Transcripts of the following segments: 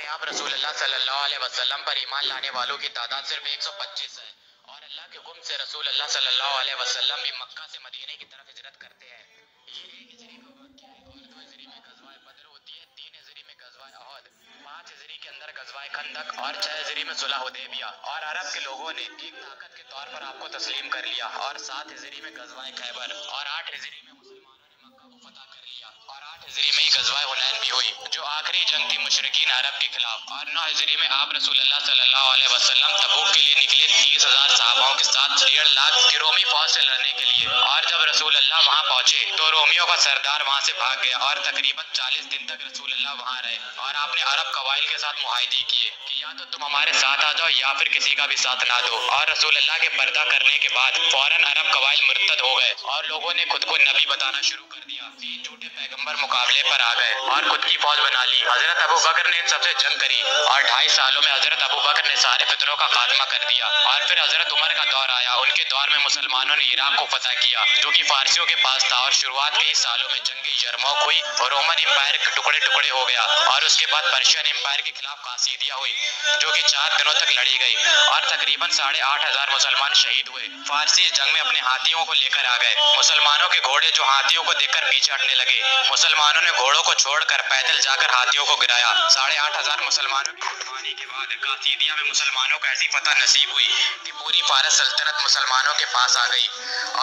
अपने आप रसूल अल्लाह सल्लल्लाहु अलैहि वसल्लम पर ईमान लाने वालों की तादाद सिर्फ 125 है और अल्लाह के हुक्म से रसूल अल्लाह सल्लल्लाहु अलैहि वसल्लम भी मक्का से मदीने की तरफ हिजरत करते हैं। ये 1 हिजरी का वाक़या है और 2 हिजरी में गज़वाए बद्र होती है, 3 हिजरी में गज़वाए अहद, 5 हिजरी के अंदर गज़वाए खंदक और 6 हिजरी में सुलह हुदैबिया और अरब के लोगों ने एक ताकत के तौर पर आपको तस्लीम कर लिया और 7 हिजरी में गज़वाए खैबर और 8 हिजरी में मुसलमानों ने मक्का को फतह कर लिया और 8 हिजरी में ही गज़वाए हुनैन भी हुई जो आखिरी जंग थी मुशरिकीन अरब के खिलाफ। और 9 हिजरी में आप रसूल अल्लाह सल्लल्लाहु अलैहि वसल्लम तबूक के लिए निकले 30,000 सहाबाओं के साथ 1.5 लाख की रोमी फौज से लड़ने के लिए। और जब रसूल अल्लाह वहां पहुंचे तो रोमियों का सरदार वहां से भाग गया और तकरीबन 40 दिन तक रसूल अल्लाह वहां रहे और आपने अरब कबाइल के साथ मुआहदे किए कि या तो तुम हमारे साथ आ जाओ या फिर किसी का भी साथ ना दो। और रसूल अल्लाह के पर्दा करने के बाद फौरन अरब कबाइल मुर्तद हो गए और लोगों ने खुद को नबी बताना शुरू कर दिया। 3 झूठे पैगंबर मुकाबले पर आ गए और खुद की फौज बना ली। हजरत अबू बकर ने इन सबसे जंग करी और 2.5 सालों में हजरत अबू बकर ने सारे फितरों का खात्मा कर दिया। और फिर हजरत उमर का दौर आया। उनके दौर में मुसलमानों ने इराक को फतह किया जो कि फारसियों के पास था और शुरुआत के ही सालों में जंग यरमौक हुई और रोमन एम्पायर के टुकड़े टुकड़े हो गया। और उसके बाद पर्शियन एम्पायर के खिलाफ कासीदिया हुई जो कि 4 दिनों तक लड़ी गई और तकरीबन 8,500 मुसलमान शहीद हुए। फारसी इस जंग में अपने हाथियों को लेकर आ गए। मुसलमानों के घोड़े जो हाथियों को देखकर पीछे हटने लगे, मुसलमानों ने घोड़ों को छोड़कर पैदल जाकर हाथियों को गिराया। 8,500 मुसलमानों की कुर्बानी के बाद कासीदिया में मुसलमानों को ऐसी फतह नसीब हुई कि पूरी फारस सल्तनत मुसलमानों के पास आ गई।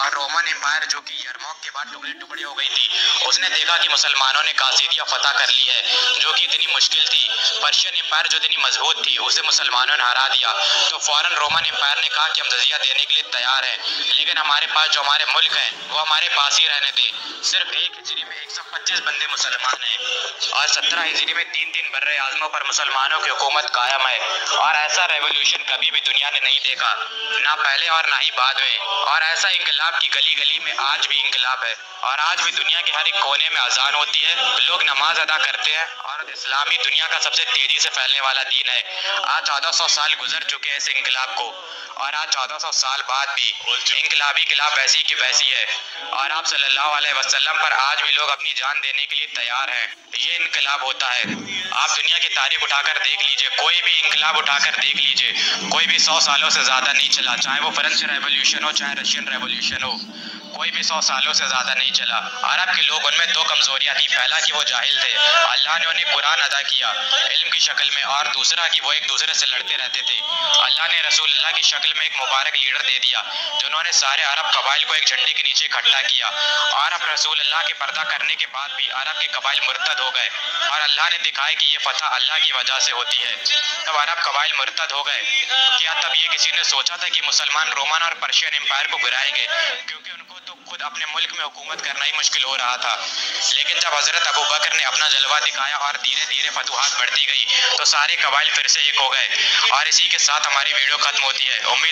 और रोमन एम्पायर जो कि यरमौक के बाद टुकड़े टुकड़े हो गई थी, उसने देखा कि मुसलमानों ने कासीदिया फतह कर ली है जो कि इतनी मुश्किल थी। पर्शियन एम्पायर जो इतनी मजबूत थी उसे मुसलमानों ने हरा दिया। तो फौरन रोमन एम्पायर ने कहा कि हम जजिया देने के लिए तैयार हैं, लेकिन हमारे पास जो हमारे मुल्क हैं वो हमारे पास ही रहने दें। सिर्फ 1 हिजरी में 125 बंदे मुसलमान हैं और 17 हिजरी में 3 बर्रे आज़मों पर मुसलमानों की हुकूमत कायम है। और ऐसा रेवोल्यूशन कभी भी दुनिया ने नहीं देखा, ना पहले और ना ही बाद में। और ऐसा इंकलाब की गली गली में आज भी इंकलाब है और आज भी दुनिया के हर एक कोने में अजान होती है, लोग नमाज अदा करते हैं और इस्लामी दुनिया का सबसे तेजी से फैलने वाला दीन है। आज 1400 साल गुजर चुके हैं इस इंकलाब को और आज 1400 साल बाद भी इंकलाबी खिलाफ वैसी की वैसी है। और आप सल्लल्लाहु अलैहि वसल्लम पर आज भी लोग अपनी जान देने के लिए तैयार हैं। ये इंकलाब होता है। आप दुनिया की तारीख उठाकर देख लीजिए, कोई भी इंकलाब उठाकर देख लीजिए, कोई भी 100 सालों से ज़्यादा नहीं चला, चाहे वो फ्रेंच रेवोल्यूशन हो चाहे रशियन रेवोल्यूशन हो, कोई भी 100 सालों से ज़्यादा नहीं चला। अरब के लोग, उनमें 2 कमज़ोरियाँ थी। पहला कि वो जाहिल थे, अल्लाह ने उन्हें कुरान अदा किया इल्म की शक्ल में, और दूसरा कि वो एक दूसरे से लड़ते रहते थे। अल्लाह ने रसूल अल्लाह की शक्ल में एक मुबारक लीडर दे दिया जिन्होंने सारे अरब कबाइल को एक झंडे के नीचे इकट्ठा किया। और अब रसूल अल्लाह के पर्दा करने के बाद भी अरब के कबाइल मुर्तद हो गए और अल्लाह ने दिखाया कि ये फतह अल्लाह की वजह से होती है। तब अरब कबाइल मुर्तद हो गए। क्या तब ये किसी ने सोचा था कि मुसलमान रोमन और पर्शियन एम्पायर को गिराएंगे? क्योंकि उनको तो खुद अपने मुल्क में हुकूमत करना ही मुश्किल हो रहा था। लेकिन जब हजरत अबू बकर ने अपना जलवा दिखाया और धीरे धीरे फतूहात बढ़ती गई तो सारे कबाइल फिर से एक हो गए। और इसी के साथ हमारी वीडियो खत्म होती है। उम्मीद